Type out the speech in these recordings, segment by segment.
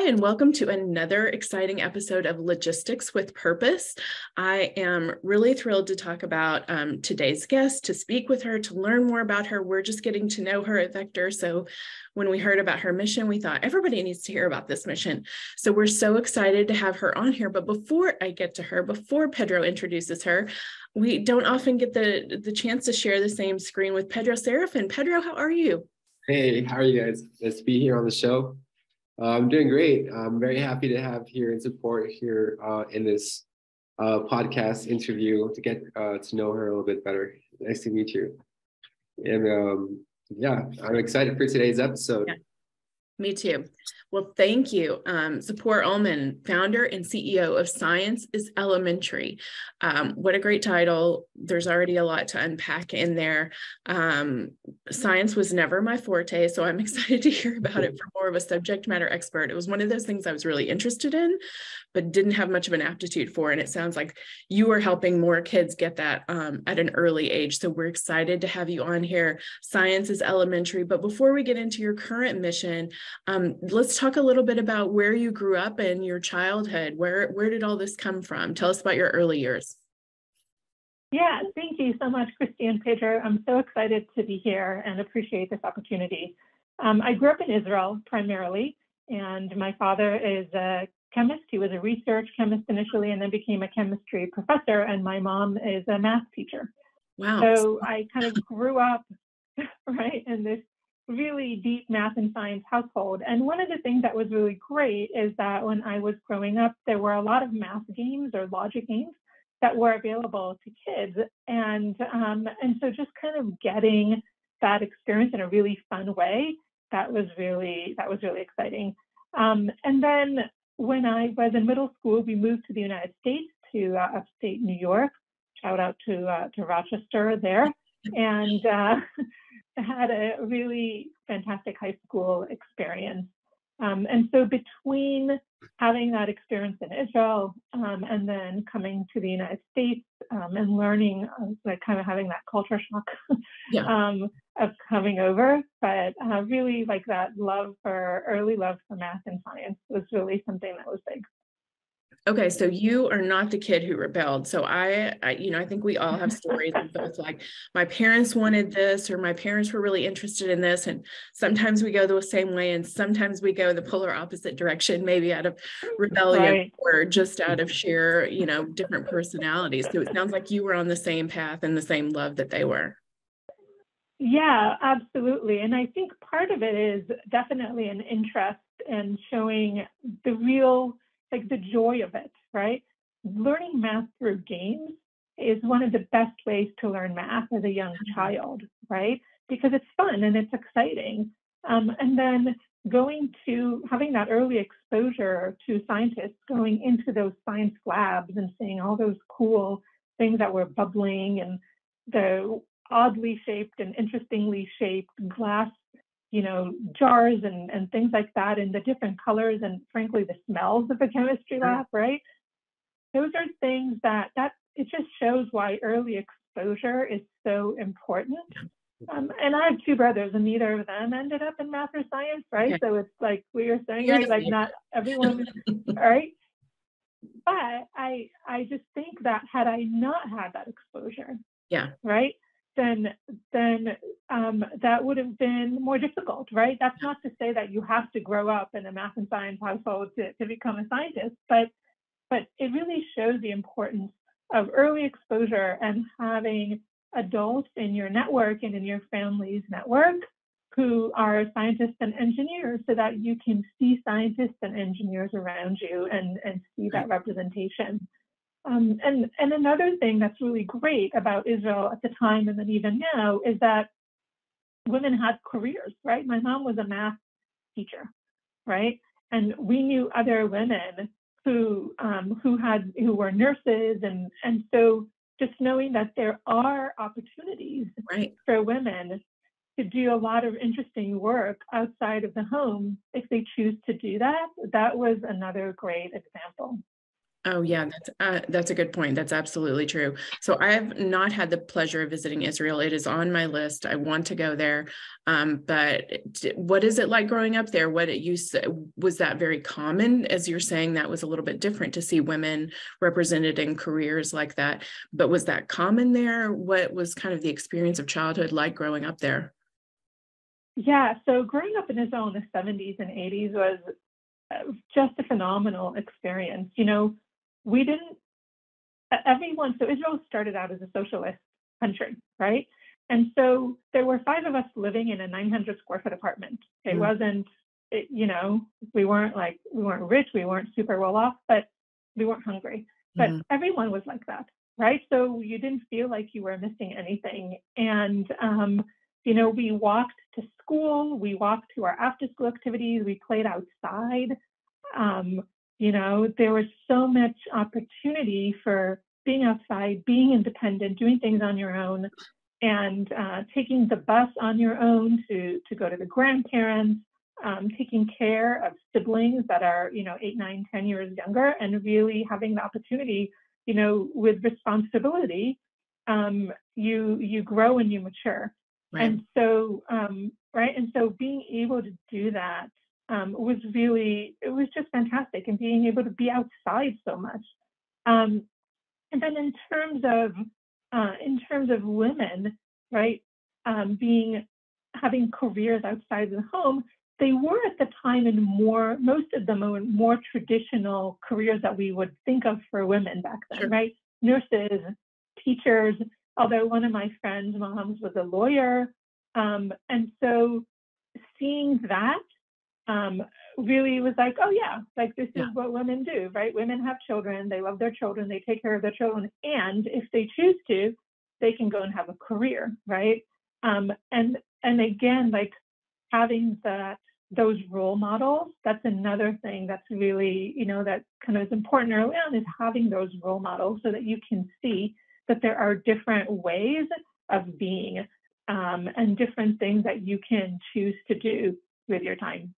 Hi, and welcome to another exciting episode of Logistics with Purpose. I am really thrilled to talk about today's guest, to speak with her, to learn more about her. We're just getting to know her at Vector. So when we heard about her mission, we thought everybody needs to hear about this mission. So we're so excited to have her on here. But before I get to her, before Pedro introduces her, we don't often get the chance to share the same screen with Pedro. Serafin. Pedro, how are you? Hey, how are you guys? Nice to be here on the show. I'm doing great. I'm very happy to have here and support here in this podcast interview to get to know her a little bit better. Nice to meet you. And yeah, I'm excited for today's episode. Yeah, me too. Well, thank you. Tzipor Ulman, founder and CEO of Science is Elementary. What a great title. There's already a lot to unpack in there. Science was never my forte, so I'm excited to hear about it from more of a subject matter expert. It was one of those things I was really interested in, but didn't have much of an aptitude for. And it sounds like you are helping more kids get that at an early age. So we're excited to have you on here. Science is Elementary. But before we get into your current mission, let's talk a little bit about where you grew up in your childhood. Where did all this come from? Tell us about your early years. Yeah, thank you so much, Kristi and Pedro. I'm so excited to be here and appreciate this opportunity. I grew up in Israel primarily, and my father is a chemist. He was a research chemist initially and then became a chemistry professor, and my mom is a math teacher. Wow. So I kind of grew up right in this really deep math and science household. And one of the things that was really great is that when I was growing up, there were a lot of math games or logic games that were available to kids. And so just kind of getting that experience in a really fun way, that was really exciting. And then when I was in middle school, we moved to the United States, to upstate New York. Shout out to Rochester there. And had a really fantastic high school experience. And so between having that experience in Israel and then coming to the United States and learning, like kind of having that culture shock of coming over, but really like that early love for math and science was really something that was big. Okay, so you are not the kid who rebelled. So I think we all have stories of both like my parents wanted this or my parents were really interested in this. And sometimes we go the same way and sometimes we go the polar opposite direction, maybe out of rebellion or just out of sheer, different personalities. So it sounds like you were on the same path and the same love that they were. Yeah, absolutely. And I think part of it is definitely an interest in showing the real, like the joy of it, right? Learning math through games is one of the best ways to learn math as a young child, right? Because it's fun and it's exciting. And then having that early exposure to scientists, going into those science labs and seeing all those cool things that were bubbling and the oddly shaped and interestingly shaped glass jars and things like that, and the different colors and frankly the smells of a chemistry lab, right? Those are things that it just shows why early exposure is so important. And I have two brothers and neither of them ended up in math or science, right? Okay. So it's like we were saying, right? Like not everyone, right? But I just think that had I not had that exposure, right? Then that would have been more difficult, right? That's not to say that you have to grow up in a math and science household to become a scientist, but it really shows the importance of early exposure and having adults in your network and in your family's network who are scientists and engineers, so that you can see scientists and engineers around you and see that representation. And another thing that's really great about Israel at the time and then even now is that women had careers, right? My mom was a math teacher, right? And we knew other women who were nurses, and so just knowing that there are opportunities for women to do a lot of interesting work outside of the home if they choose to do that. That was another great example. Oh yeah, that's a good point. That's absolutely true. So I have not had the pleasure of visiting Israel. It is on my list. I want to go there. But what is it like growing up there? What it used to, was that very common? As you're saying, that was a little bit different to see women represented in careers like that. But was that common there? What was kind of the experience of childhood like growing up there? Yeah, so growing up in Israel in the 70s and 80s was just a phenomenal experience. You know, we didn't, everyone, so Israel started out as a socialist country, right? And so there were 5 of us living in a 900 square foot apartment. It wasn't, you know, we weren't rich, we weren't super well off, but we weren't hungry. But everyone was like that, right? So you didn't feel like you were missing anything. And, you know, we walked to school, we walked to our after school activities, we played outside. You know, there was so much opportunity for being outside, being independent, doing things on your own, and taking the bus on your own to go to the grandparents, taking care of siblings that are, you know, 8, 9, 10 years younger, and really having the opportunity, you know, with responsibility, you grow and you mature. Right. And so, right, and so being able to do that was really, it was just fantastic, and being able to be outside so much. And then in terms of women, right, having careers outside the home, they were at the time most of them were in more traditional careers that we would think of for women back then, Sure. right? Nurses, teachers, although one of my friends' moms was a lawyer. And so seeing that really was like, oh yeah, like this is what women do, right? Women have children, they love their children, they take care of their children, and if they choose to, they can go and have a career, right? And again, like having those role models, that's another thing that's really, you know, that kind of is important early on, is having those role models so that you can see that there are different ways of being, and different things that you can choose to do with your time.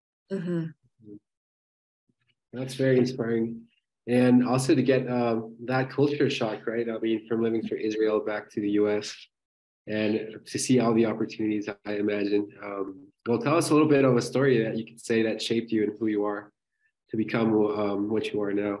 That's very inspiring. And also to get that culture shock, right? I mean, from living through Israel back to the US, and to see all the opportunities, I imagine. Well, tell us a little bit of a story that you could say that shaped you and who you are to become what you are now.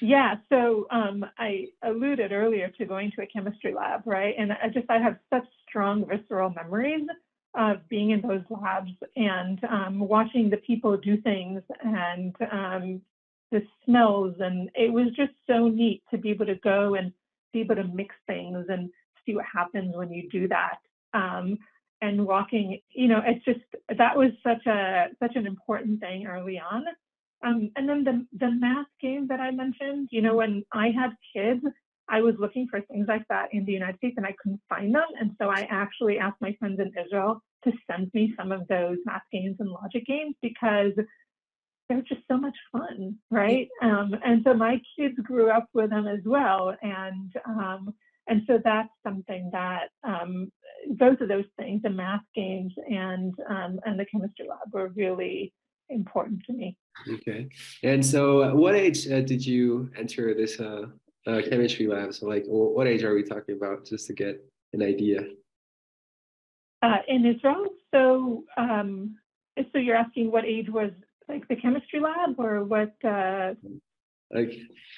Yeah, so I alluded earlier to going to a chemistry lab, right? And I have such strong visceral memories of being in those labs and watching the people do things, and the smells, and it was just so neat to be able to go and be able to mix things and see what happens when you do that. And walking, you know, it's just, that was such an important thing early on. And then the math game that I mentioned, you know, when I had kids, I was looking for things like that in the United States and I couldn't find them. And so I actually asked my friends in Israel to send me some of those math games and logic games, because they're just so much fun, right? And so my kids grew up with them as well. And so that's something that both of those things, the math games and the chemistry lab, were really important to me. Okay. And so at what age did you enter this chemistry lab? So like, what age are we talking about, just to get an idea? In Israel, so you're asking what age was like the chemistry lab, or what? Like,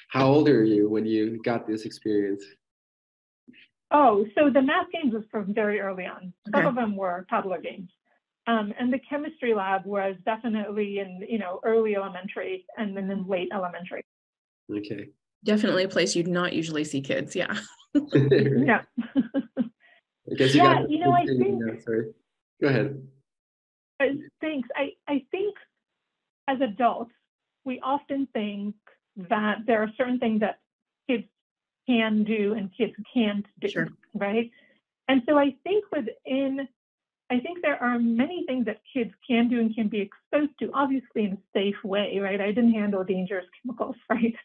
how old are you when you got this experience? Oh, so the math games was from very early on. Okay. Some of them were toddler games. And the chemistry lab was definitely in, you know, early elementary and then in late elementary. Okay. Definitely a place you'd not usually see kids. Yeah. Yeah. I guess you got. You know, I think. Sorry. Go ahead. Thanks. I think as adults, we often think that there are certain things that kids can do and kids can't do, Sure. right? And so I think there are many things that kids can do and can be exposed to, obviously in a safe way, right? I didn't handle dangerous chemicals, right?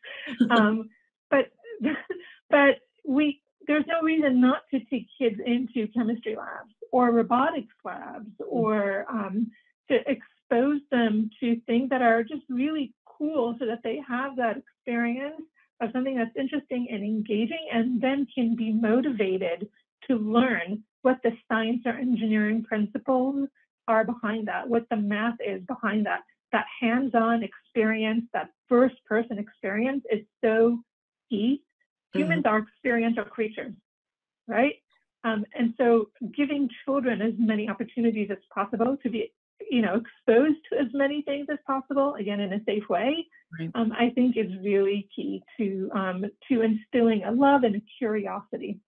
But there's no reason not to take kids into chemistry labs or robotics labs, or to expose them to things that are just really cool so that they have that experience of something that's interesting and engaging, and then can be motivated to learn what the science or engineering principles are behind that, what the math is behind that. That hands-on experience, that first-person experience is so key. Humans are experiential creatures, right? And so giving children as many opportunities as possible to be, exposed to as many things as possible, again, in a safe way, Right. I think is really key to instilling a love and a curiosity.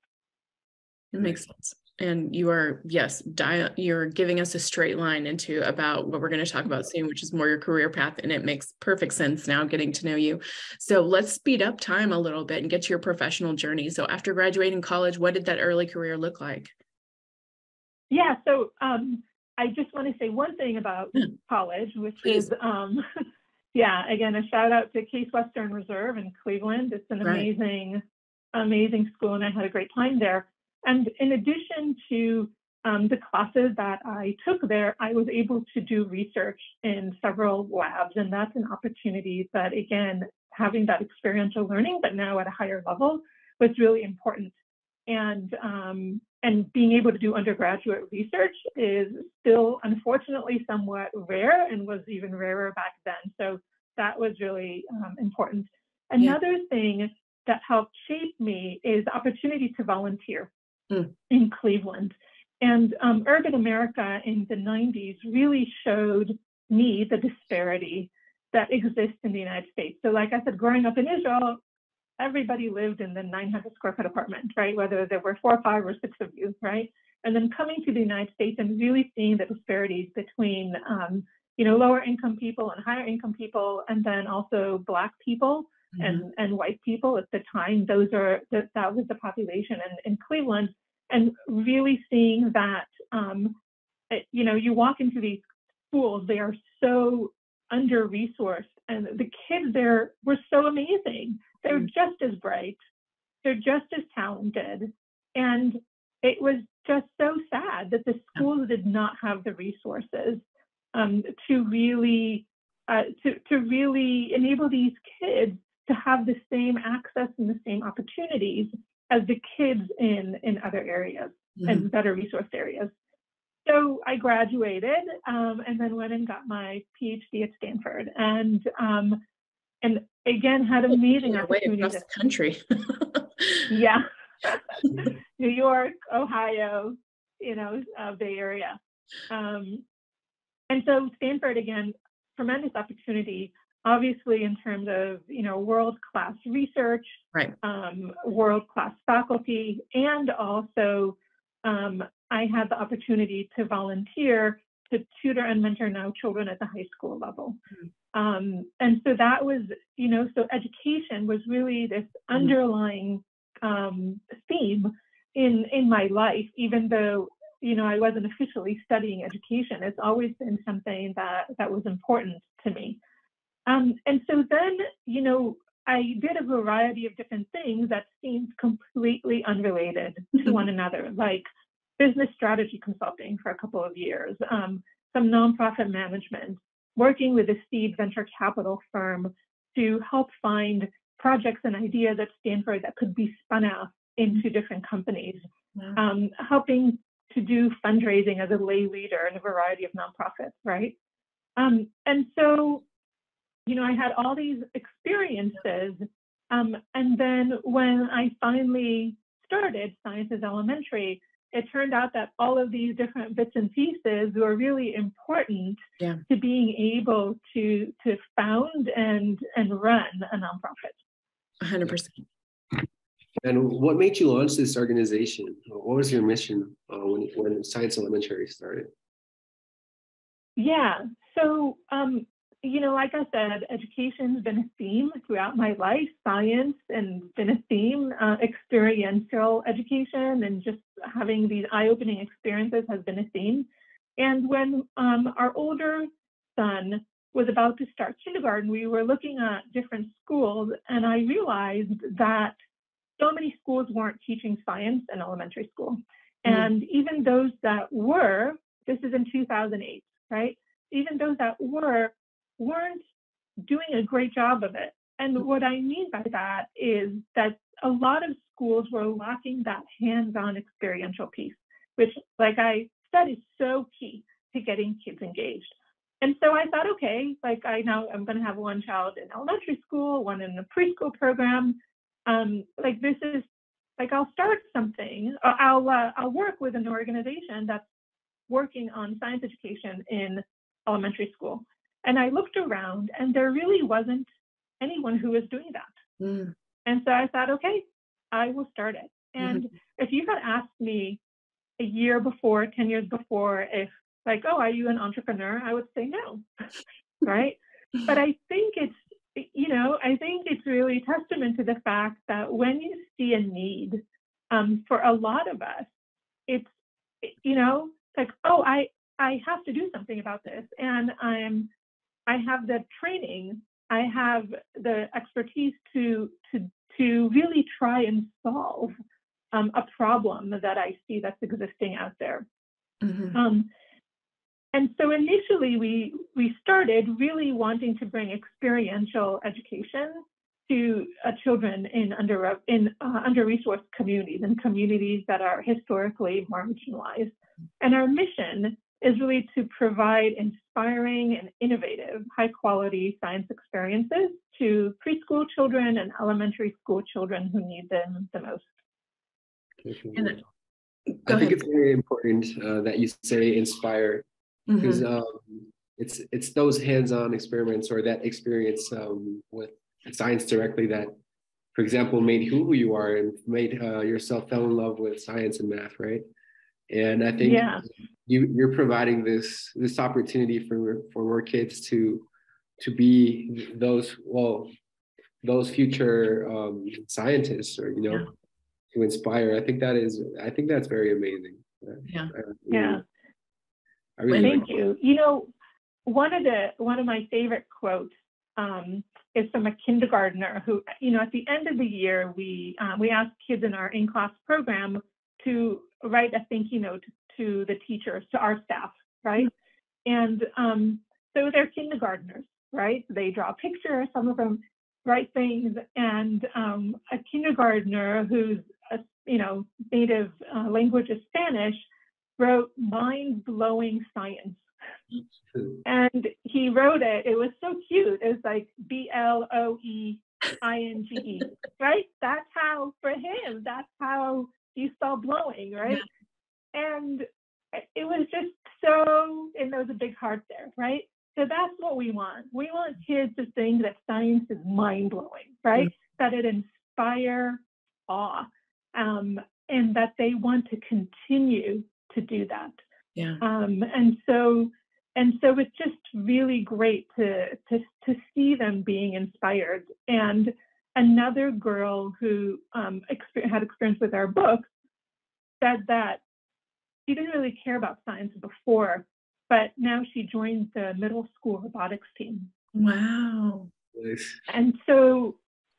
It makes sense. And you are, yes, you're giving us a straight line into about what we're going to talk about soon, which is more your career path. And it makes perfect sense now getting to know you. So let's speed up time a little bit and get to your professional journey. So after graduating college, what did that early career look like? Yeah, so I just want to say one thing about college, which Please. is, again, a shout out to Case Western Reserve in Cleveland. It's an amazing school, and I had a great time there. And in addition to the classes that I took there, I was able to do research in several labs, and that's an opportunity that, again, having that experiential learning, but now at a higher level, was really important. And being able to do undergraduate research is still, unfortunately, somewhat rare, and was even rarer back then. So that was really important. Another thing that helped shape me is the opportunity to volunteer in Cleveland. And Urban America in the 90s really showed me the disparity that exists in the United States. So like I said, growing up in Israel, everybody lived in the 900 square foot apartment, right? Whether there were 4, 5, or 6 of you, right? And then coming to the United States and really seeing the disparities between, lower income people and higher income people, and then also Black people and white people at the time. That was the population in Cleveland, and really seeing that, you walk into these schools, they are so under-resourced, and the kids there were so amazing. They're just as bright, they're just as talented, and it was just so sad that the schools did not have the resources to really enable these kids to have the same access and the same opportunities as the kids in other areas and better resourced areas. So I graduated and then went and got my PhD at Stanford, and again had amazing opportunities across the country. Yeah, New York, Ohio, Bay Area, and so Stanford, again, tremendous opportunity. Obviously, in terms of world-class research, right, world-class faculty, and also I had the opportunity to volunteer to tutor and mentor now children at the high school level. And so that was, so education was really this underlying theme in my life, even though, I wasn't officially studying education. It's always been something that was important to me. And so then, I did a variety of different things that seemed completely unrelated to one another, like business strategy consulting for a couple of years, some nonprofit management, working with a seed venture capital firm to help find projects and ideas at Stanford that could be spun out into different companies, helping to do fundraising as a lay leader in a variety of nonprofits, right? And so, I had all these experiences, and then when I finally started Science is Elementary, it turned out that all of these different bits and pieces were really important to being able to found and run a nonprofit. 100%. And what made you launch this organization? What was your mission when Science Elementary started? Yeah, so like I said, education's been a theme throughout my life. Science and been a theme. Experiential education and just having these eye-opening experiences has been a theme. And when our older son was about to start kindergarten, we were looking at different schools, and I realized that so many schools weren't teaching science in elementary school. And even those that were, this is in 2008, right? Even those that weren't doing a great job of it. And what I mean by that is that a lot of schools were lacking that hands-on experiential piece, which, like I said, is so key to getting kids engaged. And so I thought, okay, like I'm going to have one child in elementary school, one in the preschool program. Like this is like I'll start something. I'll work with an organization that's working on science education in elementary school. And I looked around, and there really wasn't anyone who was doing that. Mm. And so I thought, okay, I will start it. And if you had asked me a year before, 10 years before, if like, oh, are you an entrepreneur? I would say no, right? But I think it's really testament to the fact that when you see a need, for a lot of us, it's, like, oh, I have to do something about this. And I have the training, I have the expertise to really try and solve a problem that I see that's existing out there. And so initially we started really wanting to bring experiential education to children in under-resourced communities and communities that are historically marginalized. And our mission is really to provide inspiring and innovative, high-quality science experiences to preschool children and elementary school children who need them the most. And I think it's very important that you say inspire, because it's those hands-on experiments or that experience with science directly that, for example, made who you are and made yourself fell in love with science and math, right? And I think you're providing this opportunity for more kids to be those future scientists, or to inspire. I think that's very amazing. I really Thank you. One of my favorite quotes is from a kindergartner who, at the end of the year, we asked kids in our in-class program to write a thank you note to the teachers, to our staff, right? And so they're kindergartners, right? They draw pictures, some of them write things, and a kindergartner whose native language is Spanish wrote mind-blowing science. And he wrote it. It was so cute. It was like BLOEINGE, right? That's how, for him, that's how you spell blowing, right? And it was just so, and there was a big heart there, right? So that's what we want. We want kids to think that science is mind-blowing, right? That it inspire awe, and that they want to continue to do that. And so it's just really great to see them being inspired. And another girl who had experience with our book said that she didn't really care about science before, but now she joined the middle school robotics team. Wow. And so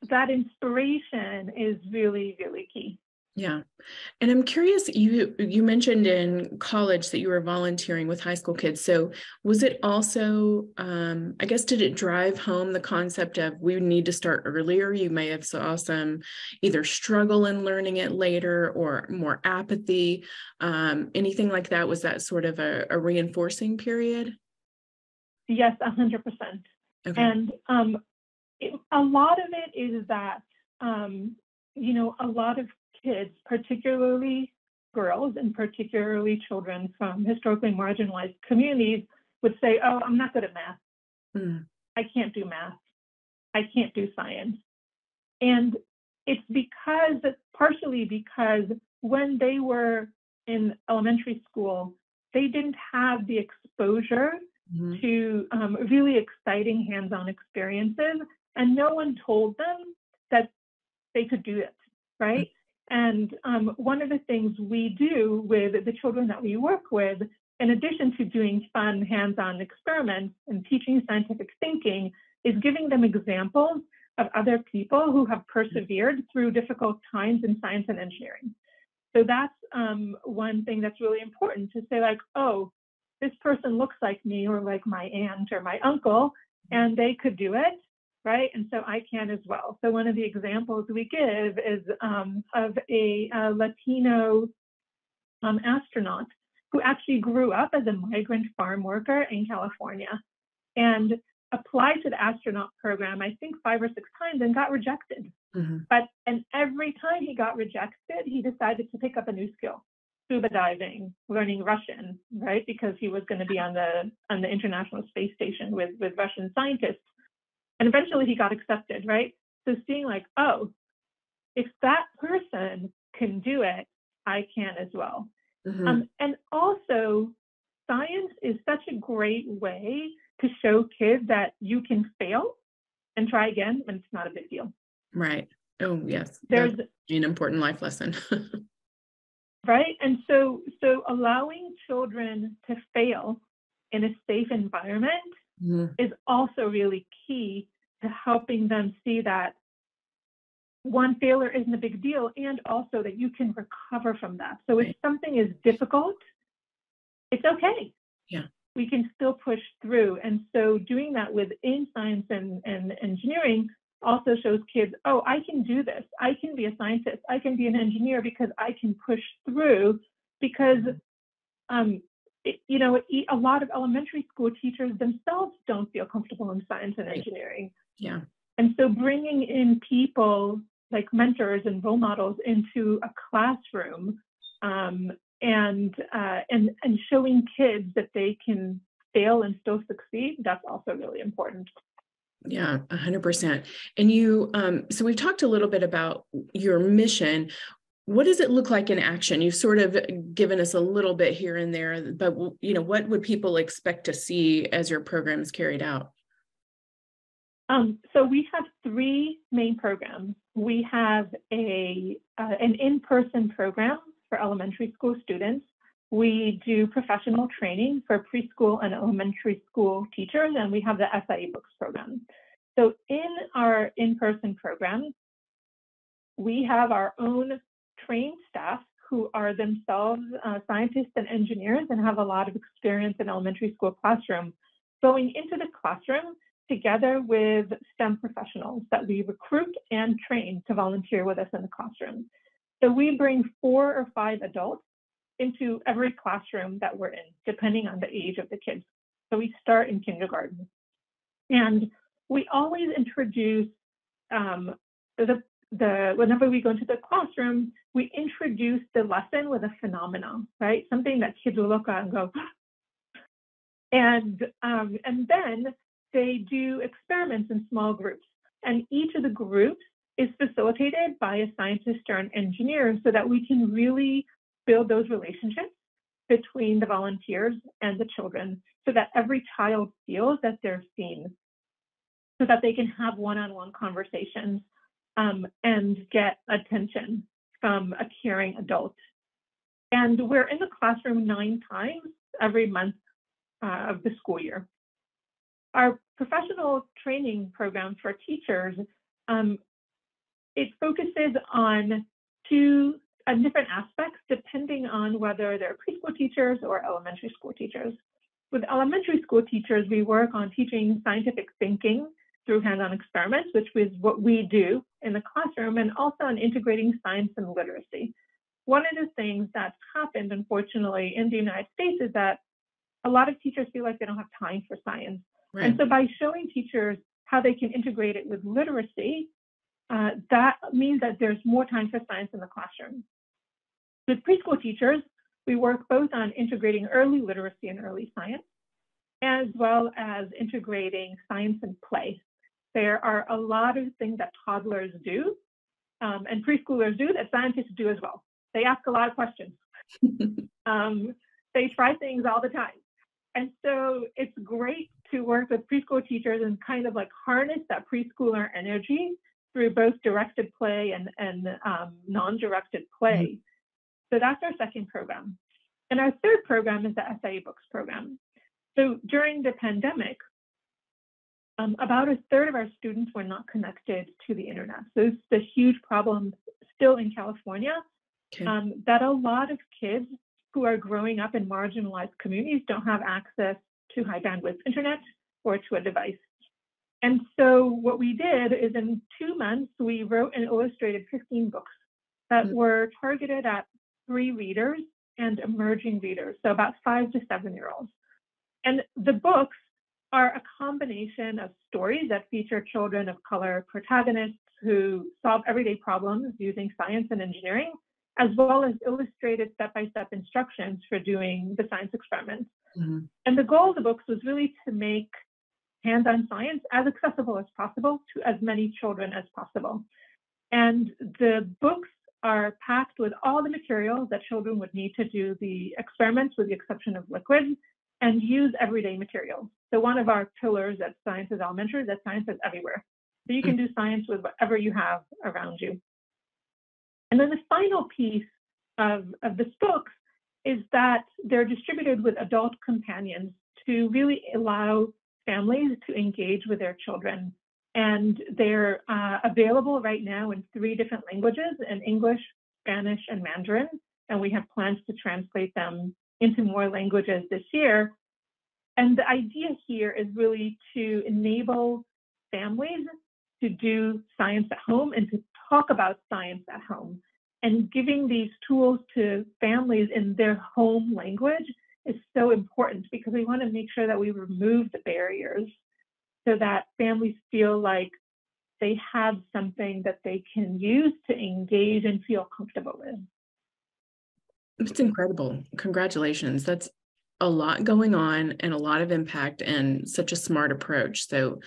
that inspiration is really, really key. Yeah. And I'm curious, you mentioned in college that you were volunteering with high school kids. So was it also, I guess, did it drive home the concept of we need to start earlier? You may have saw some either struggle in learning it later or more apathy, anything like that? Was that sort of a reinforcing period? Yes, 100%. Okay. And a lot of it is that, a lot of kids, particularly girls and particularly children from historically marginalized communities, would say, oh, I'm not good at math. I can't do math. I can't do science. And it's partially because when they were in elementary school, they didn't have the exposure to really exciting hands-on experiences, and no one told them that they could do it, right? And one of the things we do with the children that we work with, in addition to doing fun hands-on experiments and teaching scientific thinking, is giving them examples of other people who have persevered through difficult times in science and engineering. So that's one thing that's really important, to say like, oh, this person looks like me or like my aunt or my uncle, and they could do it, right? And so I can as well. So one of the examples we give is of a Latino astronaut who actually grew up as a migrant farm worker in California and applied to the astronaut program, I think 5 or 6 times, and got rejected. And every time he got rejected, he decided to pick up a new skill, scuba diving, learning Russian, right? Because he was going to be on the International Space Station with Russian scientists. And eventually he got accepted, right? So seeing like, oh, if that person can do it, I can as well. And also, science is such a great way to show kids that you can fail and try again, and it's not a big deal. Right. Oh, yes. There's an important life lesson. Right. And so allowing children to fail in a safe environment is also really key to helping them see that one, failure isn't a big deal, and also that you can recover from that. So if something is difficult, it's okay. Yeah. We can still push through. And so doing that within science and engineering also shows kids, oh, I can do this. I can be a scientist. I can be an engineer because I can push through, because a lot of elementary school teachers themselves don't feel comfortable in science and engineering. Yeah. And so bringing in people like mentors and role models into a classroom and showing kids that they can fail and still succeed, that's also really important. Yeah, 100%. And you, so we've talked a little bit about your mission. What does it look like in action? You've sort of given us a little bit here and there, but what would people expect to see as your program is carried out? So we have 3 main programs. We have an in-person program for elementary school students. We do professional training for preschool and elementary school teachers, and we have the SIE Books program. So in our in-person program, we have our own trained staff who are themselves scientists and engineers and have a lot of experience in elementary school classroom, going into the classroom together with STEM professionals that we recruit and train to volunteer with us in the classroom. So we bring 4 or 5 adults into every classroom that we're in, depending on the age of the kids. So we start in kindergarten. And we always introduce, whenever we go into the classroom, we introduce the lesson with a phenomenon, right? Something that kids will look at and go, and then they do experiments in small groups. And each of the groups is facilitated by a scientist or an engineer so that we can really build those relationships between the volunteers and the children so that every child feels that they're seen, so that they can have one-on-one conversations and get attention from a caring adult. And we're in the classroom 9 times every month of the school year. Our professional training program for teachers, it focuses on 2 different aspects depending on whether they're preschool teachers or elementary school teachers. With elementary school teachers, we work on teaching scientific thinking through hands-on experiments, which is what we do in the classroom, and also on integrating science and literacy. One of the things that's happened, unfortunately, in the United States is that a lot of teachers feel like they don't have time for science. Right. And so by showing teachers how they can integrate it with literacy, that means that there's more time for science in the classroom. With preschool teachers, we work both on integrating early literacy and early science, as well as integrating science and play. There are a lot of things that toddlers do and preschoolers do that scientists do as well. They ask a lot of questions. They try things all the time. And so it's great to work with preschool teachers and kind of like harness that preschooler energy through both directed play and non-directed play. So that's our second program. And our third program is the SIE Books program. So during the pandemic, about 1/3 of our students were not connected to the internet. So it's a huge problem still in California, that a lot of kids who are growing up in marginalized communities don't have access to high bandwidth internet or to a device. And so what we did is in 2 months, we wrote and illustrated 15 books that were targeted at 3 readers and emerging readers, so about 5 to 7-year-olds. And the books are a combination of stories that feature children of color protagonists who solve everyday problems using science and engineering, as well as illustrated step-by-step instructions for doing the science experiments. Mm-hmm. And the goal of the books was really to make hands-on science as accessible as possible to as many children as possible. And the books are packed with all the materials that children would need to do the experiments, with the exception of liquids, and use everyday materials. So one of our pillars at Science is Elementary is that science is everywhere. So you can do science with whatever you have around you. And then the final piece of this books is that they're distributed with adult companions to really allow families to engage with their children. And they're available right now in 3 different languages, in English, Spanish, and Mandarin. And we have plans to translate them into more languages this year. And the idea here is really to enable families to do science at home and to talk about science at home. And giving these tools to families in their home language is so important, because we want to make sure that we remove the barriers so that families feel like they have something that they can use to engage and feel comfortable with. It's incredible. Congratulations. That's a lot going on and a lot of impact and such a smart approach. So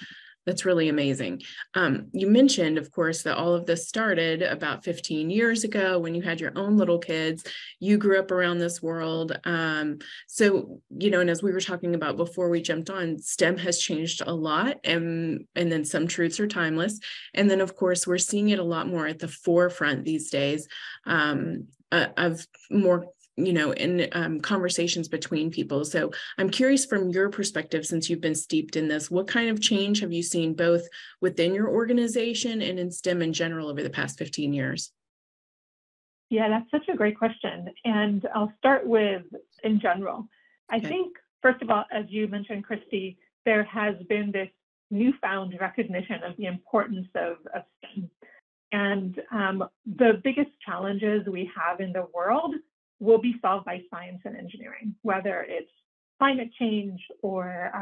that's really amazing. You mentioned, of course, that all of this started about 15 years ago when you had your own little kids. You grew up around this world. So, and as we were talking about before we jumped on, STEM has changed a lot, and then some truths are timeless. And then, of course, we're seeing it a lot more at the forefront these days of more in conversations between people. So I'm curious, from your perspective, since you've been steeped in this, what kind of change have you seen both within your organization and in STEM in general over the past 15 years? Yeah, that's such a great question. And I'll start with in general. I think, first of all, as you mentioned, Kristi, there has been this newfound recognition of the importance of STEM. And the biggest challenges we have in the world will be solved by science and engineering, whether it's climate change or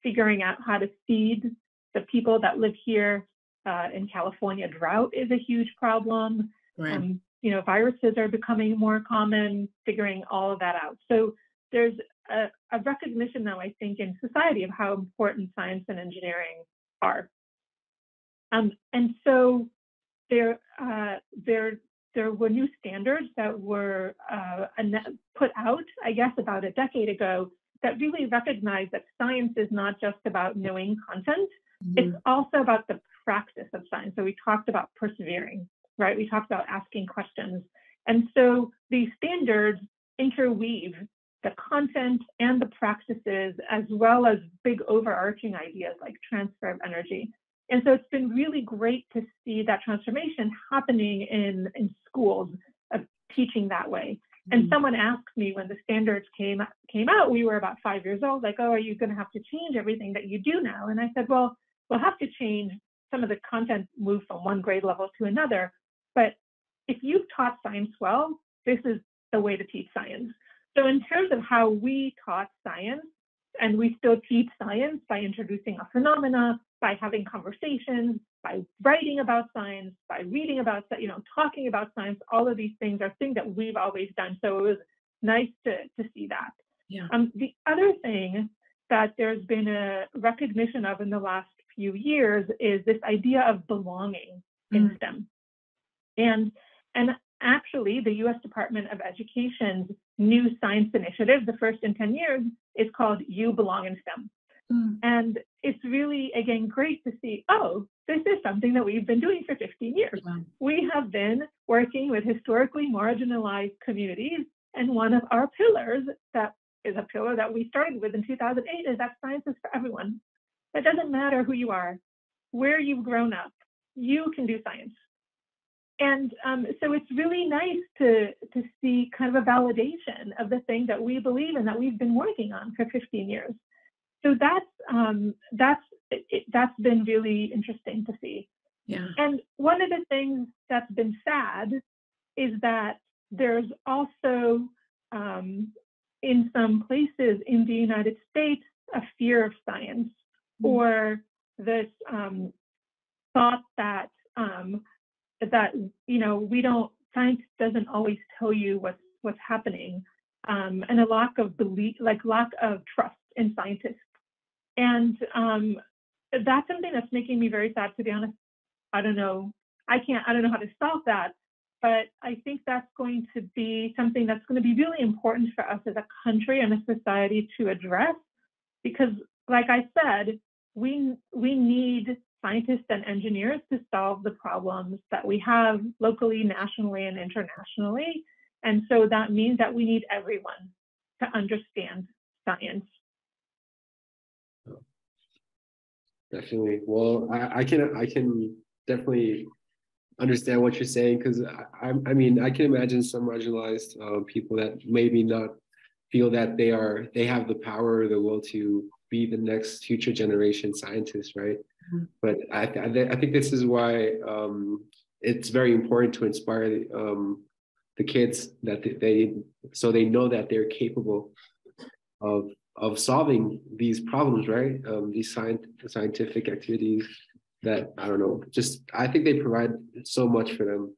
figuring out how to feed the people that live here. In California, drought is a huge problem. Right. Viruses are becoming more common, figuring all of that out. So there's a recognition now, I think, in society of how important science and engineering are. And so there were new standards that were put out, I guess, about a decade ago, that really recognized that science is not just about knowing content, it's also about the practice of science. So we talked about persevering, right? We talked about asking questions. And so these standards interweave the content and the practices, as well as big overarching ideas like transfer of energy. And so it's been really great to see that transformation happening in schools of teaching that way. And someone asked me when the standards came out, we were about 5 years old, like, oh, are you going to have to change everything that you do now? And I said, well, we'll have to change some of the content, move from one grade level to another. But if you've taught science well, this is the way to teach science. So in terms of how we taught science, and we still teach science by introducing a phenomena, by having conversations, by writing about science, by reading about, talking about science, all of these things are things that we've always done. So it was nice to see that. Yeah. The other thing that there's been a recognition of in the last few years is this idea of belonging in STEM. And actually, the U.S. Department of Education's new science initiative, the first in 10 years, is called You Belong in STEM. And it's really, again, great to see, oh, this is something that we've been doing for 15 years. Yeah. We have been working with historically marginalized communities, and one of our pillars, that is a pillar that we started with in 2008, is that science is for everyone. It doesn't matter who you are, where you've grown up, you can do science. And so it's really nice to see kind of a validation of the thing that we believe in, that we've been working on for 15 years. So that's that's been really interesting to see. Yeah. And one of the things that's been sad is that there's also, in some places in the United States, a fear of science, or this thought that science doesn't always tell you what's happening, and a lack of belief, lack of trust in scientists. And that's something that's making me very sad, to be honest. I don't know how to solve that, but I think that's going to be something that's going to be really important for us as a country and a society to address, because like I said, we need scientists and engineers to solve the problems that we have locally, nationally, and internationally. And so that means that we need everyone to understand science. Definitely. Well, I can definitely understand what you're saying, because I mean, I can imagine some marginalized people that maybe not feel that they have the power or the will to be the next future generation scientists, right? Mm-hmm. But I think this is why it's very important to inspire the kids, that they know that they're capable of solving these problems, right? These scientific activities that, I don't know, I think they provide so much for them,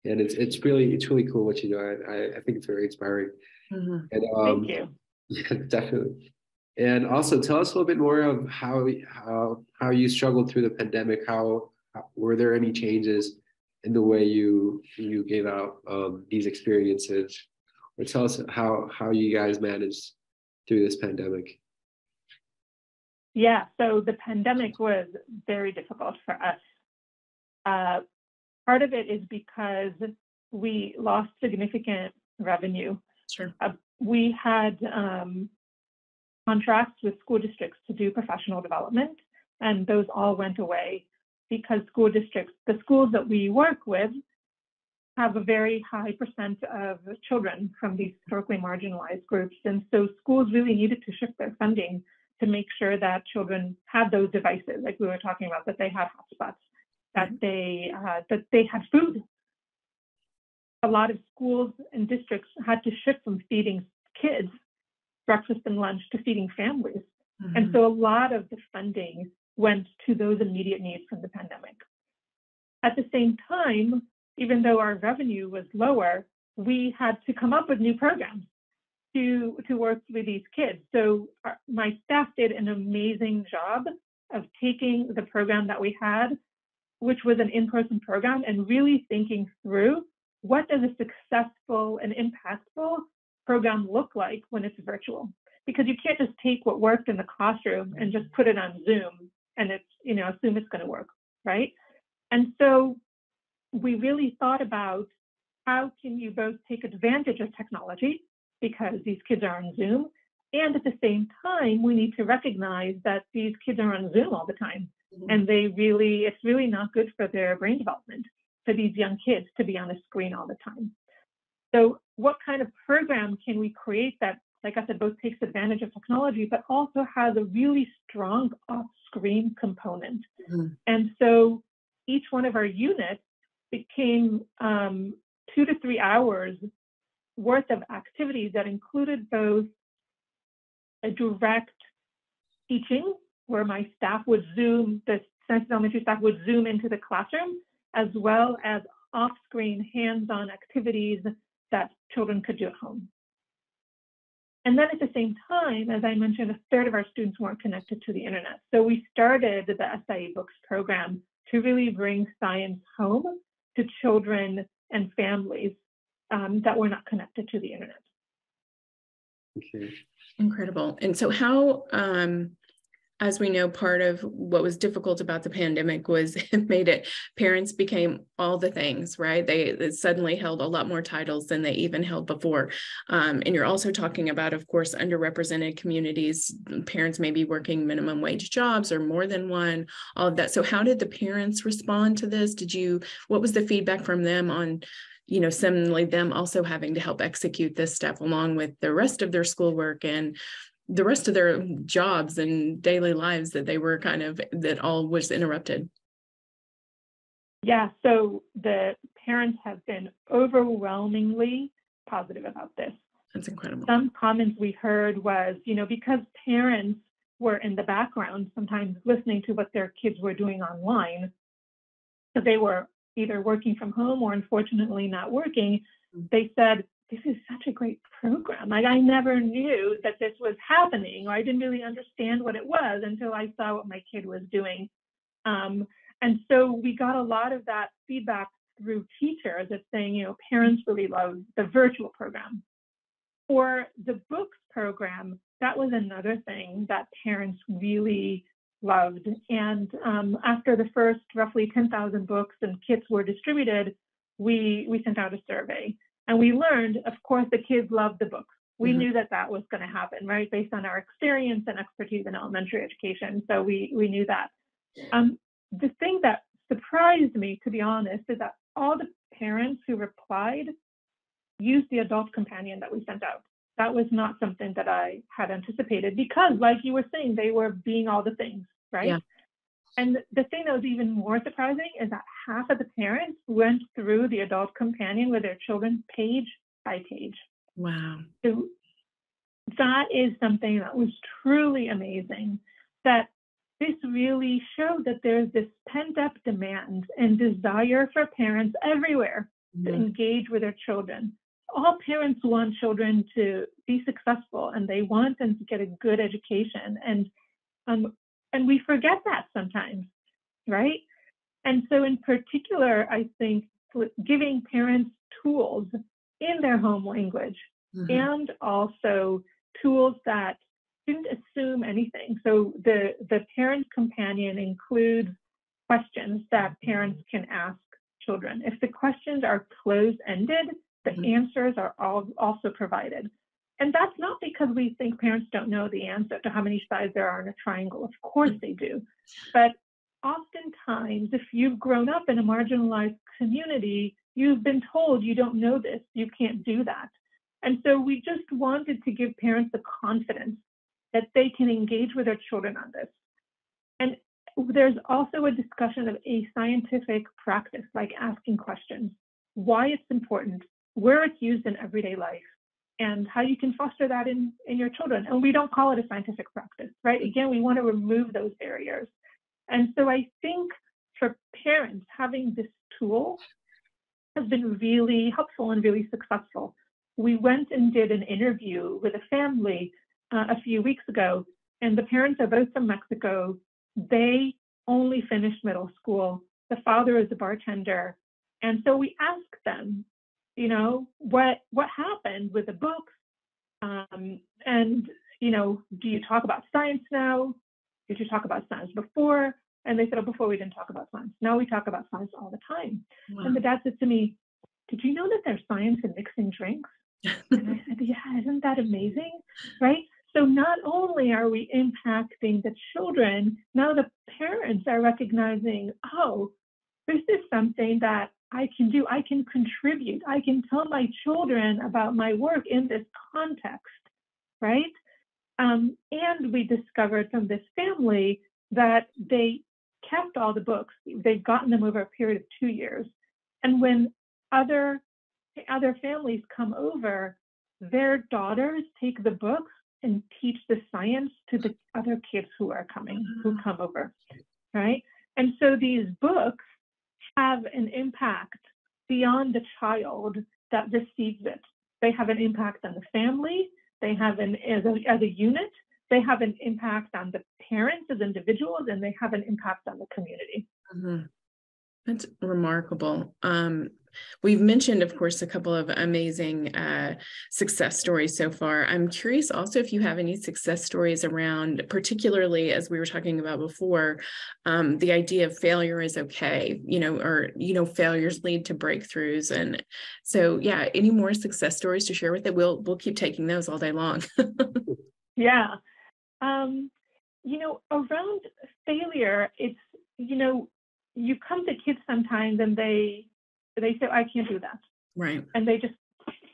and it's really cool what you do. I think it's very inspiring. Mm-hmm. And thank you. Yeah, definitely. And also, tell us a little bit more of how you struggled through the pandemic. How were there any changes in the way you gave out these experiences, or tell us how you guys managed through this pandemic? Yeah, so the pandemic was very difficult for us. Part of it is because we lost significant revenue. Sure. We had contracts with school districts to do professional development, and those all went away because the schools that we work with, have a very high percent of children from these historically marginalized groups. And so schools really needed to shift their funding to make sure that children had those devices, like we were talking about, that they had hotspots, that they had food. A lot of schools and districts had to shift from feeding kids breakfast and lunch to feeding families. Mm-hmm. And so a lot of the funding went to those immediate needs from the pandemic. At the same time, even though our revenue was lower, we had to come up with new programs to work with these kids. So my staff did an amazing job of taking the program that we had, which was an in-person program, and really thinking through, what does a successful and impactful program look like when it's virtual? Because you can't just take what worked in the classroom and just put it on Zoom and assume it's going to work, right? And so we really thought about, how can you both take advantage of technology, because these kids are on Zoom, and at the same time, we need to recognize that these kids are on Zoom all the time. Mm-hmm. And it's really not good for their brain development for these young kids to be on a screen all the time. So what kind of program can we create that, like I said, both takes advantage of technology, but also has a really strong off-screen component? Mm-hmm. And so each one of our units became 2 to 3 hours worth of activities that included both a direct teaching, where my staff would Zoom, the science elementary staff would Zoom into the classroom, as well as off-screen hands-on activities that children could do at home. And then at the same time, as I mentioned, 1/3 of our students weren't connected to the internet. So we started the SIE Books program to really bring science home to children and families that were not connected to the internet. Okay. Incredible. And so how, as we know, part of what was difficult about the pandemic was parents became all the things, right? They suddenly held a lot more titles than they even held before. And you're also talking about, of course, underrepresented communities. Parents may be working minimum wage jobs or more than one, all of that. So how did the parents respond to this? What was the feedback from them on, suddenly them also having to help execute this stuff along with the rest of their schoolwork, and the rest of their jobs and daily lives that they were that all was interrupted. Yeah, so the parents have been overwhelmingly positive about this. That's incredible. Some comments we heard was, because parents were in the background, sometimes listening to what their kids were doing online, because they were either working from home or unfortunately not working, they said, this is such a great program. Like, I never knew that this was happening, or I didn't really understand what it was until I saw what my kid was doing. And so we got a lot of that feedback through teachers of saying, parents really love the virtual program. For the books program, that was another thing that parents really loved. And after the first roughly 10,000 books and kits were distributed, we sent out a survey. And we learned, of course, the kids loved the books. We knew that was going to happen, right, based on our experience and expertise in elementary education. So we knew that. The thing that surprised me, to be honest, is that all the parents who replied used the adult companion that we sent out. That was not something that I had anticipated because, like you were saying, they were being all the things, right? Yeah. And the thing that was even more surprising is that half of the parents went through the adult companion with their children page by page. Wow. So that is something that was truly amazing, that this really showed that there's this pent-up demand and desire for parents everywhere to engage with their children. All parents want children to be successful, and they want them to get a good education. And we forget that sometimes, right? And so in particular, I think giving parents tools in their home language and also tools that didn't assume anything. So the parent companion includes questions that parents can ask children. If the questions are closed-ended, the answers are also provided. And that's not because we think parents don't know the answer to how many sides there are in a triangle. Of course they do. But oftentimes, if you've grown up in a marginalized community, you've been told you don't know this, you can't do that. And so we just wanted to give parents the confidence that they can engage with their children on this. And there's also a discussion of a scientific practice, like asking questions, why it's important, where it's used in everyday life, and how you can foster that in your children. And we don't call it a scientific practice, right? Again, we want to remove those barriers. And so I think for parents, having this tool has been really helpful and really successful. We went and did an interview with a family a few weeks ago, and the parents are both from Mexico. They only finished middle school. The father is a bartender. And so we asked them, what happened with the books? And, do you talk about science now? Did you talk about science before? And they said, oh, before we didn't talk about science. Now we talk about science all the time. Wow. And the dad said to me, did you know that there's science in mixing drinks? And I said, yeah, isn't that amazing? Right? So not only are we impacting the children, now the parents are recognizing, oh, this is something that I can do. I can contribute. I can tell my children about my work in this context, right? And we discovered from this family that they kept all the books. They've gotten them over a period of 2 years. And when other families come over, their daughters take the books and teach the science to the other kids who come over, right? And so these books have an impact beyond the child that receives it. They have an impact on the family. They have as a unit. They have an impact on the parents as individuals, and they have an impact on the community. That's remarkable. We've mentioned, of course, a couple of amazing success stories so far. I'm curious also if you have any success stories around, particularly as we were talking about before, the idea of failure is okay, failures lead to breakthroughs. And so, yeah, any more success stories to share with it? We'll keep taking those all day long. Yeah. Around failure, it's, you come to kids sometimes and they say, I can't do that. Right. And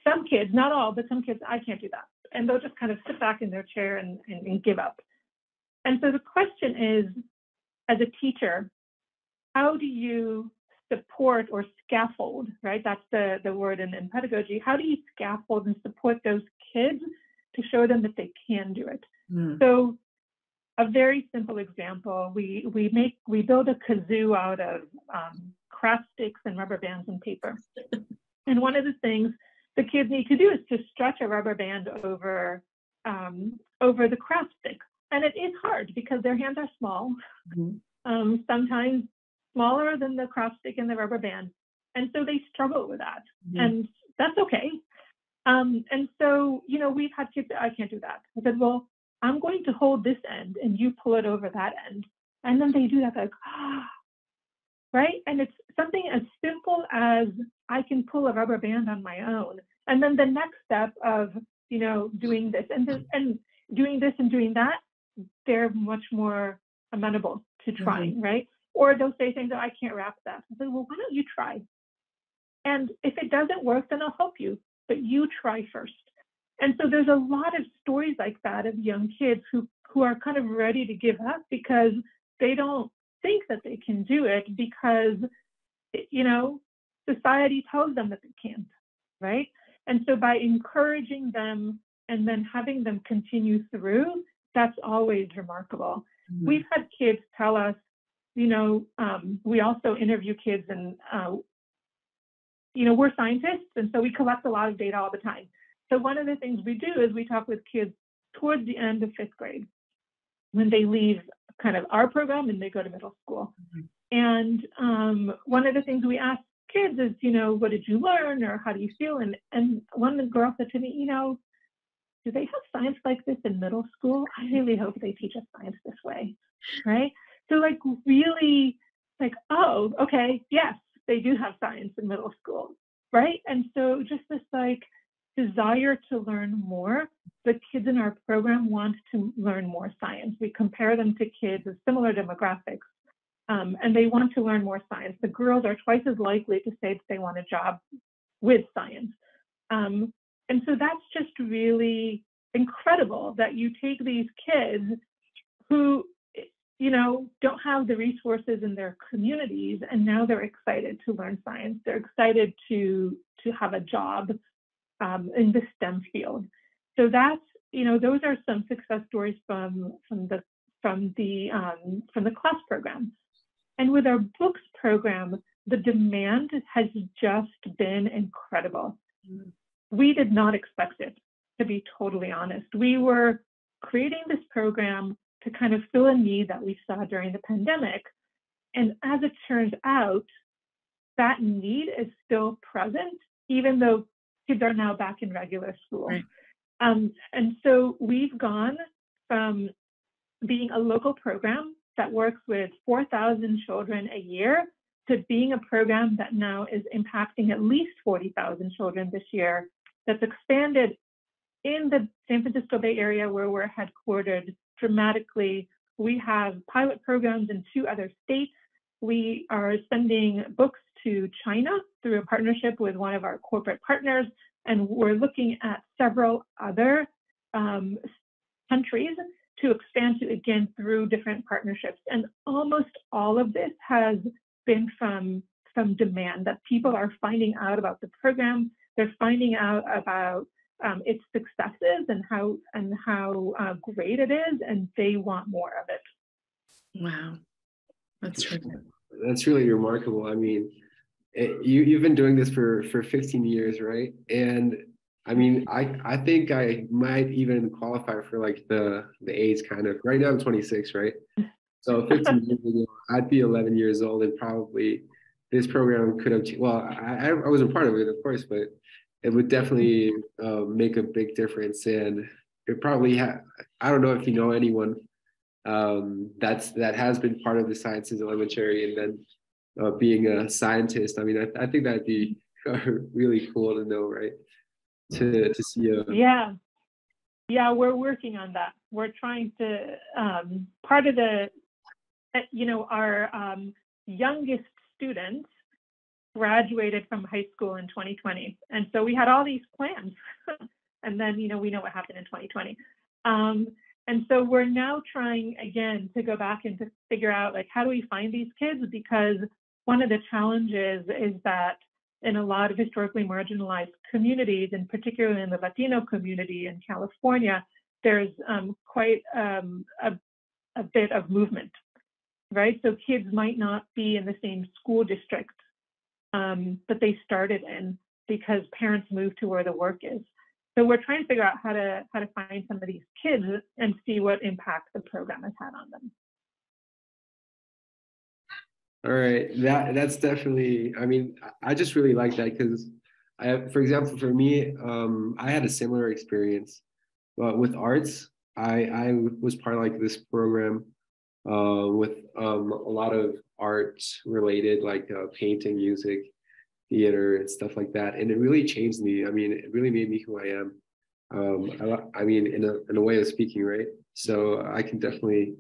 some kids, not all, but some kids, I can't do that. and they'll just kind of sit back in their chair and give up. And so the question is, as a teacher, how do you support or scaffold, right? That's the word in pedagogy. How do you scaffold and support those kids to show them that they can do it? So a very simple example, we build a kazoo out of craft sticks and rubber bands and paper. And one of the things the kids need to do is to stretch a rubber band over the craft stick. And it is hard because their hands are small, sometimes smaller than the craft stick and the rubber band. And so they struggle with that. And that's okay. And so, you know, we've had kids that I can't do that. I said, well, I'm going to hold this end and you pull it over that end. And then they do that, like, right? And it's something as simple as I can pull a rubber band on my own. And then the next step of, you know, doing this and doing this and doing that, they're much more amenable to trying, right? Or they'll say things that I can't wrap that. I say, well, why don't you try? And if it doesn't work, then I'll help you, but you try first. And so there's a lot of stories like that of young kids who are kind of ready to give up because they don't think that they can do it because, you know, society tells them that they can't, right? And so by encouraging them and then having them continue through, that's always remarkable. We've had kids tell us, you know, we also interview kids and, you know, we're scientists, and so we collect a lot of data all the time. So one of the things we do is we talk with kids towards the end of 5th grade when they leave kind of our program and they go to middle school. And one of the things we ask kids is, you know, what did you learn or how do you feel? And one of the girls said to me, you know, do they have science like this in middle school? I really hope they teach us science this way, right? So like really like, oh, okay, yes, they do have science in middle school, right? And so just this like desire to learn more, the kids in our program want to learn more science. We compare them to kids of similar demographics, and they want to learn more science. The girls are twice as likely to say that they want a job with science. And so that's just really incredible that you take these kids who, you know, don't have the resources in their communities, and now they're excited to learn science. They're excited to have a job in the STEM field. So that's, you know, those are some success stories from the class program. And with our books program, the demand has just been incredible. We did not expect it, to be totally honest. We were creating this program to kind of fill a need that we saw during the pandemic. And as it turns out, that need is still present, even though kids are now back in regular school. Right. And so we've gone from being a local program that works with 4,000 children a year to being a program that now is impacting at least 40,000 children this year, that's expanded in the San Francisco Bay Area where we're headquartered dramatically. We have pilot programs in 2 other states. We are sending books to China through a partnership with one of our corporate partners, and we're looking at several other countries to expand to, again, through different partnerships. And almost all of this has been from demand, that people are finding out about the program. They're finding out about its successes and how great it is, and they want more of it. Wow, that's terrific. That's really remarkable. I mean, you've been doing this for 15 years, right? And I mean, I think I might even qualify for like the age kind of. Right now I'm 26, right? So 15 years ago, I'd be 11 years old, and probably this program could have, well, I wasn't part of it, of course, but it would definitely make a big difference. And it probably I don't know if you know anyone that has been part of the sciences elementary and then being a scientist. I mean, I think that'd be really cool to know, right? To see yeah, we're working on that. We're trying to part of the our youngest students graduated from high school in 2020, and so we had all these plans And then, we know what happened in 2020. And so we're now trying again to go back and to figure out, like, how do we find these kids? Because one of the challenges is that in a lot of historically marginalized communities, and particularly in the Latino community in California, there's quite a bit of movement, right? So kids might not be in the same school district that they started in because parents moved to where the work is. So we're trying to figure out how to find some of these kids and see what impact the program has had on them. All right, that's definitely, I mean, I just really like that because for example, for me, I had a similar experience, but with arts, I was part of like this program with a lot of arts related, like painting, music, theater, and stuff like that, and it really changed me. I mean, it really made me who I am. I mean, in a way of speaking, right? So I can definitely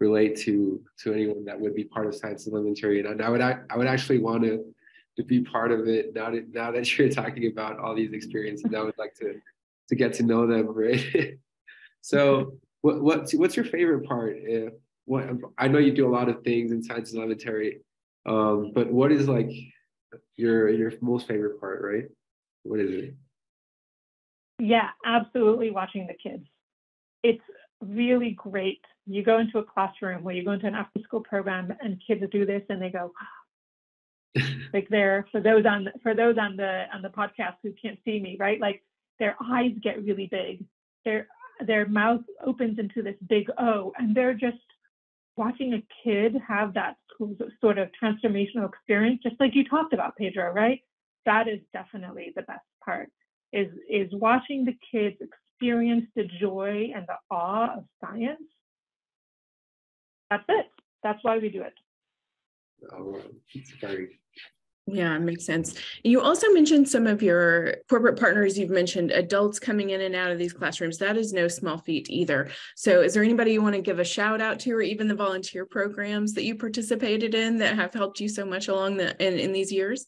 relate to anyone that would be part of Science Elementary, and I would actually want to be part of it now that you're talking about all these experiences. I would like to get to know them, right? So what's your favorite part? What I know you do a lot of things in Science Elementary, but what is like your most favorite part, right? What is it? Yeah, absolutely, watching the kids. It's really great. You go into a classroom where you go into an after school program and kids do this and they go like they're for those on the podcast who can't see me, right? Like their eyes get really big. Their mouth opens into this big O, and they're just watching a kid have that sort of transformational experience, just like you talked about, Pedro, right? That is definitely the best part, is watching the kids experience the joy and the awe of science. That's it. That's why we do it. Oh, it's very. Yeah, it makes sense. You also mentioned some of your corporate partners. You've mentioned adults coming in and out of these classrooms. That is no small feat either. So is there anybody you want to give a shout out to, or even the volunteer programs that you participated in that have helped you so much along in these years?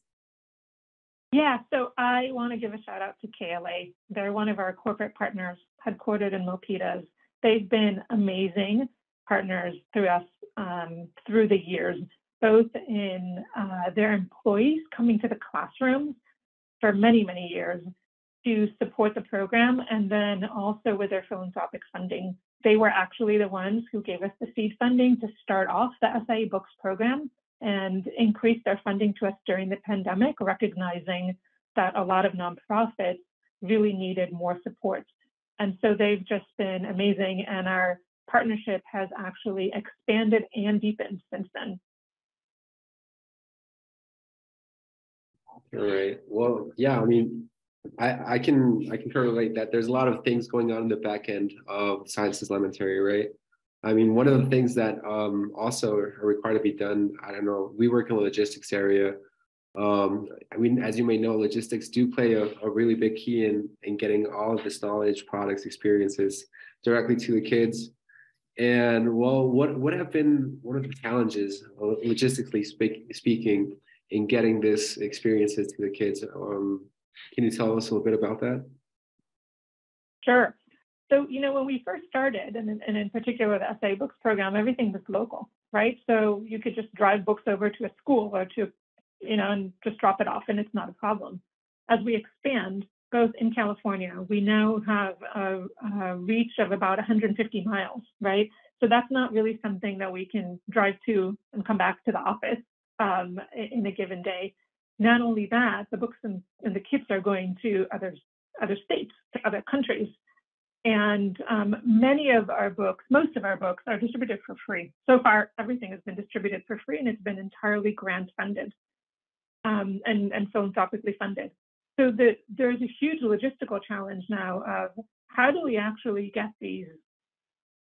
Yeah, so I want to give a shout out to KLA. They're one of our corporate partners headquartered in Milpitas. They've been amazing partners through us through the years, both in their employees coming to the classrooms for many, many years to support the program, and then also with their philanthropic funding. They were actually the ones who gave us the seed funding to start off the SIE Books program and increase their funding to us during the pandemic, recognizing that a lot of nonprofits really needed more support. And so they've just been amazing, and our partnership has actually expanded and deepened since then. All right. Well, yeah, I mean, I can correlate that there's a lot of things going on in the back end of Sciences Elementary, right? I mean, one of the things that also are required to be done, I don't know, we work in the logistics area. I mean, as you may know, logistics do play a really big key in getting all of this knowledge, products, experiences directly to the kids. And well, what have been one of the challenges, logistically speaking, in getting this experiences to the kids? Can you tell us a little bit about that? Sure. So, when we first started, and in particular the SIE Books program, everything was local, right? So you could just drive books over to a school or to, and just drop it off, and it's not a problem. As we expand, both in California, we now have a reach of about 150 miles, right? So that's not really something that we can drive to and come back to the office in a given day. Not only that, the books and the kits are going to other states, to other countries. And many of our books, most of our books are distributed for free. So far, everything has been distributed for free, and it's been entirely grant funded and philanthropically funded. So there's a huge logistical challenge now of how do we actually get these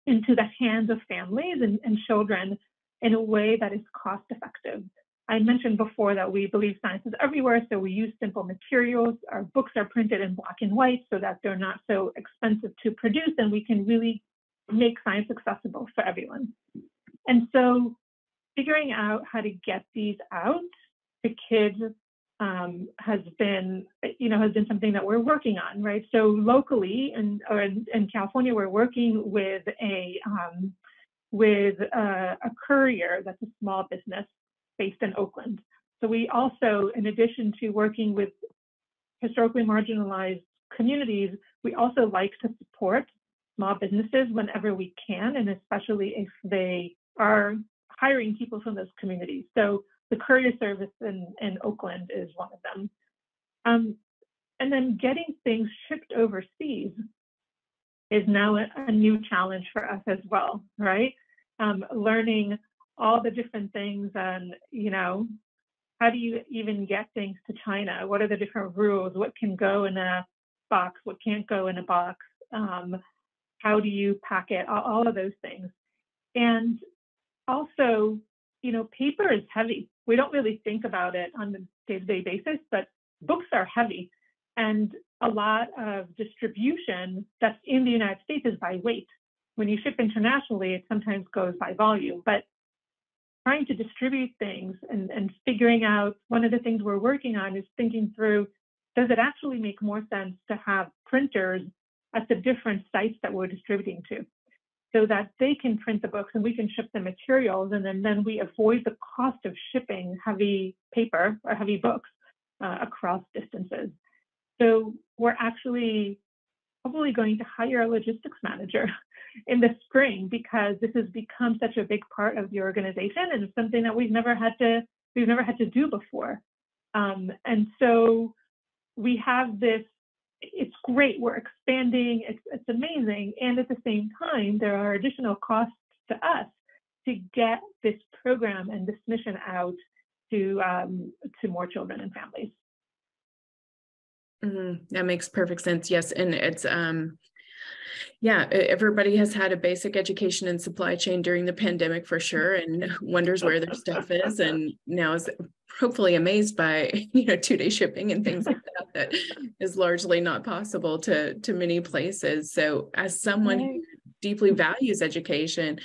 into the hands of families and children in a way that is cost effective. I mentioned before that we believe science is everywhere, so we use simple materials. Our books are printed in black and white so that they're not so expensive to produce, and we can really make science accessible for everyone. And so figuring out how to get these out to kids has been something that we're working on, right? So locally in California, we're working with a courier that's a small business based in Oakland. So we also, in addition to working with historically marginalized communities, we also like to support small businesses whenever we can, and especially if they are hiring people from those communities. So the courier service in Oakland is one of them. And then getting things shipped overseas is now a new challenge for us as well, right? Learning all the different things and, how do you even get things to China? What are the different rules? What can go in a box? What can't go in a box? How do you pack it? All of those things. And also, paper is heavy. We don't really think about it on a day-to-day basis, but books are heavy. And a lot of distribution that's in the United States is by weight. When you ship internationally, it sometimes goes by volume. But trying to distribute things and figuring out, one of the things we're working on is thinking through, does it actually make more sense to have printers at the different sites that we're distributing to, so that they can print the books and we can ship the materials, and then we avoid the cost of shipping heavy paper or heavy books across distances. So we're actually probably going to hire a logistics manager in the spring, because this has become such a big part of the organization, and it's something that we've never had to do before. And so we have this. It's great. We're expanding. It's amazing. And at the same time, there are additional costs to us to get this program and this mission out to more children and families. That makes perfect sense. Yes. And it's, everybody has had a basic education in supply chain during the pandemic for sure, and wonders where their stuff is. And now is hopefully amazed by, 2-day shipping and things like that is largely not possible to many places. So as someone who deeply values education,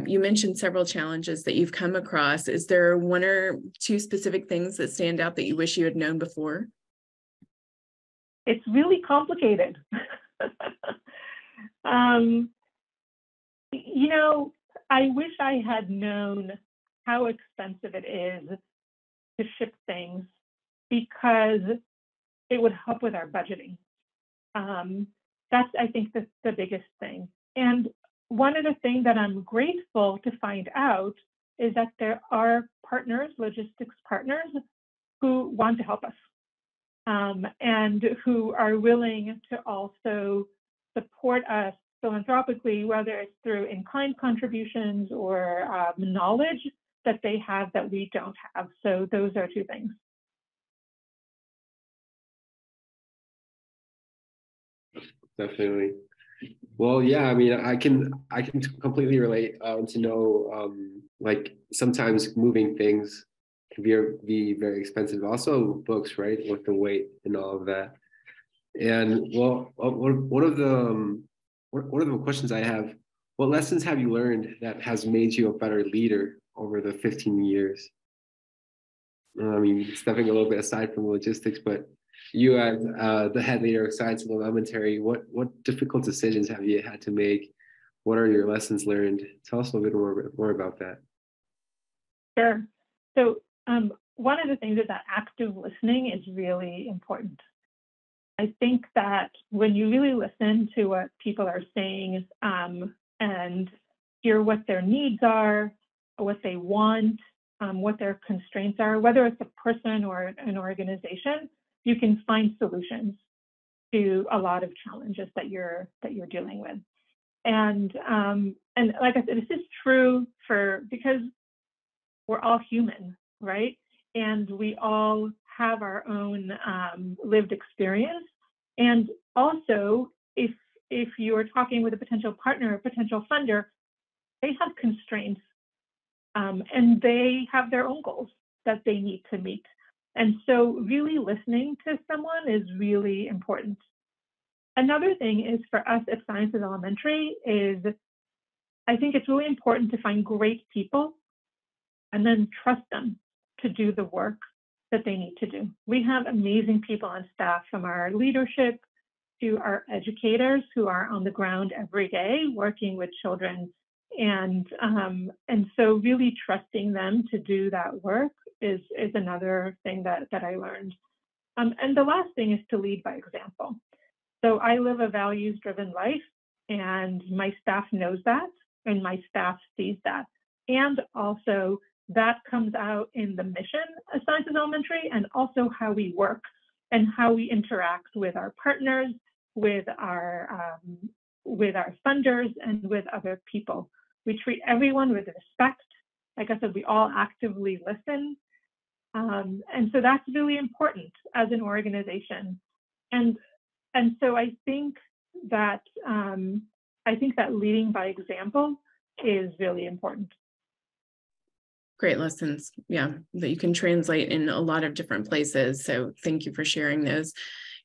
you mentioned several challenges that you've come across. Is there one or two specific things that stand out that you wish you had known before? It's really complicated. I wish I had known how expensive it is to ship things, because it would help with our budgeting. That's, I think, the biggest thing. And one of the things that I'm grateful to find out is that there are partners, logistics partners, who want to help us. And who are willing to also support us philanthropically, whether it's through in-kind contributions or knowledge that they have that we don't have. So those are two things. Definitely. Well, yeah, I mean, I can completely relate to know, like, sometimes moving things can be very expensive. Also books, right, with the weight and all of that. And well, one of the questions I have: what lessons have you learned that has made you a better leader over the 15 years? I mean, stepping a little bit aside from logistics, but you as the head leader of Science and Elementary, what difficult decisions have you had to make? What are your lessons learned? Tell us a little bit more about that. Sure. So one of the things is that active listening is really important. I think that when you really listen to what people are saying and hear what their needs are, what they want, what their constraints are, whether it's a person or an organization, you can find solutions to a lot of challenges that you're dealing with. And like I said, this is true because we're all human, right? And we all have our own lived experience. And also, if you're talking with a potential partner or potential funder, they have constraints and they have their own goals that they need to meet. And so really listening to someone is really important. Another thing is, for us at Science is Elementary, is I think it's really important to find great people and then trust them to do the work that they need to do. We have amazing people on staff, from our leadership to our educators who are on the ground every day working with children. And so really trusting them to do that work is another thing that I learned. And the last thing is to lead by example. So I live a values-driven life, and my staff knows that, and my staff sees that. And also that comes out in the mission of Sciences Elementary, and also how we work and how we interact with our partners, with our funders, and with other people. We treat everyone with respect. Like I said, we all actively listen. And so that's really important as an organization. And so I think that leading by example is really important. Great lessons, yeah, that you can translate in a lot of different places. So thank you for sharing those.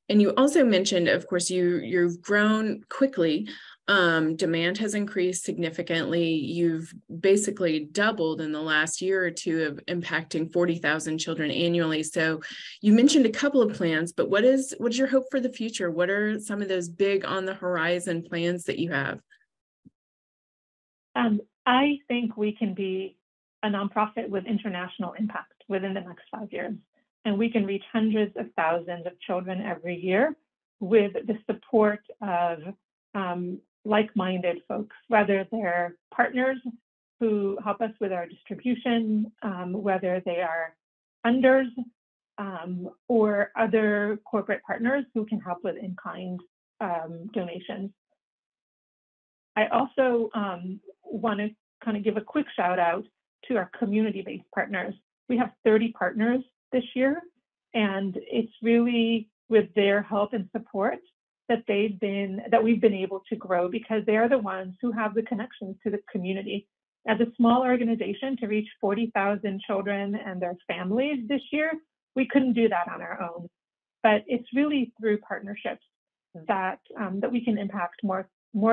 And you also mentioned, of course, you've grown quickly. Demand has increased significantly. You've basically doubled in the last year or two of impacting 40,000 children annually. So you mentioned a couple of plans, but what's your hope for the future? What are some of those big on the horizon plans that you have? I think we can be a nonprofit with international impact within the next 5 years. And we can reach hundreds of thousands of children every year with the support of like-minded folks, whether they're partners who help us with our distribution, whether they are funders, or other corporate partners who can help with in-kind donations. I also want to kind of give a quick shout out to our community-based partners. We have 30 partners this year, and it's really with their help and support that we've been able to grow, because they are the ones who have the connections to the community. As a small organization, to reach 40,000 children and their families this year, we couldn't do that on our own. But it's really through partnerships that we can impact more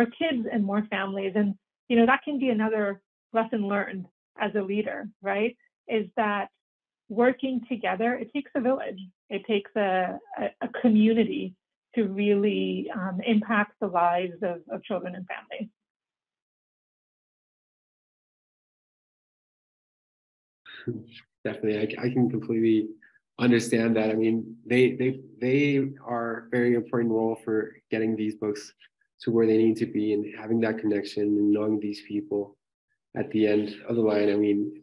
kids and more families. And that can be another lesson learned as a leader, right? Is that working together, it takes a village. It takes a community to really impact the lives of children and families. Definitely, I can completely understand that. I mean, they are a very important role for getting these books to where they need to be, and having that connection and knowing these people at the end of the line. I mean,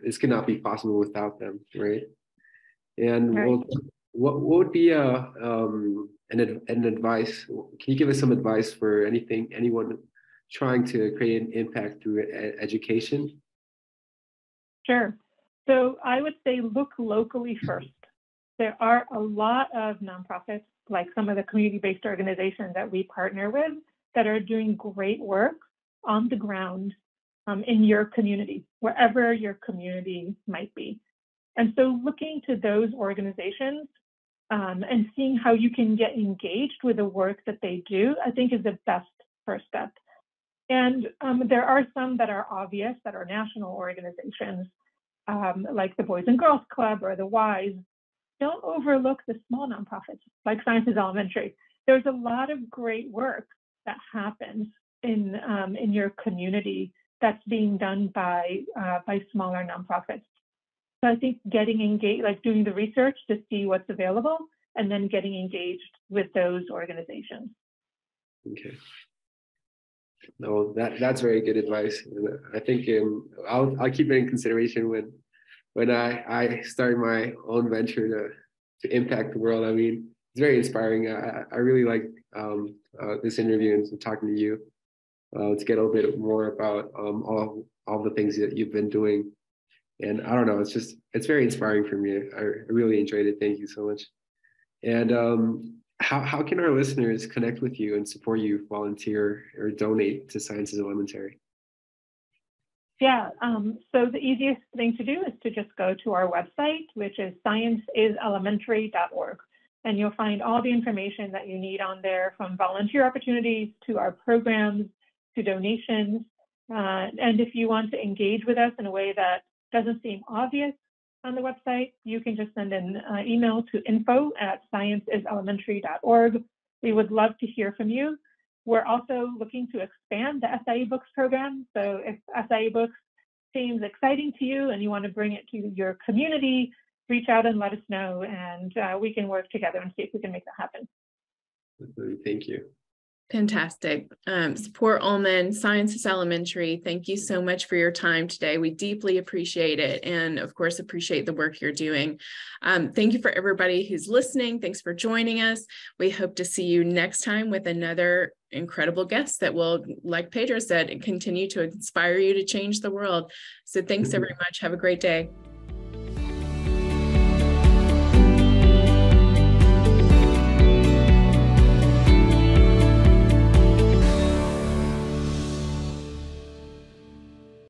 this could not be possible without them, right? And right. What would be an advice? Can you give us some advice for anyone trying to create an impact through education? Sure. So I would say look locally first. There are a lot of nonprofits, like some of the community-based organizations that we partner with, that are doing great work on the ground in your community, wherever your community might be. And so looking to those organizations and seeing how you can get engaged with the work that they do, I think is the best first step. And there are some that are obvious, that are national organizations, like the Boys and Girls Club or the WISE. Don't overlook the small nonprofits like Sciences Elementary. There's a lot of great work that happens in your community that's being done by smaller nonprofits. So I think getting engaged, like doing the research to see what's available, and then getting engaged with those organizations. Okay. No, that's very good advice. I think I'll keep it in consideration when I start my own venture to impact the world. I mean, it's very inspiring. I really like this interview and talking to you to get a little bit more about all the things that you've been doing. And I don't know, it's very inspiring for me. I really enjoyed it. Thank you so much. And how can our listeners connect with you and support you, volunteer, or donate to Sciences Elementary? Yeah, so the easiest thing to do is to just go to our website, which is scienceiselementary.org. And you'll find all the information that you need on there, from volunteer opportunities to our programs to donations. And if you want to engage with us in a way that doesn't seem obvious, on the website, you can just send an email to info@scienceiselementary.org. We would love to hear from you. We're also looking to expand the SIE Books program. So if SIE Books seems exciting to you and you want to bring it to your community, reach out and let us know, and we can work together and see if we can make that happen. Thank you. Fantastic. Tzipor Ulman, Science is Elementary, thank you so much for your time today. We deeply appreciate it, and of course, appreciate the work you're doing. Thank you for everybody who's listening. Thanks for joining us. We hope to see you next time with another incredible guest that will, like Pedro said, continue to inspire you to change the world. So thanks very much. Have a great day.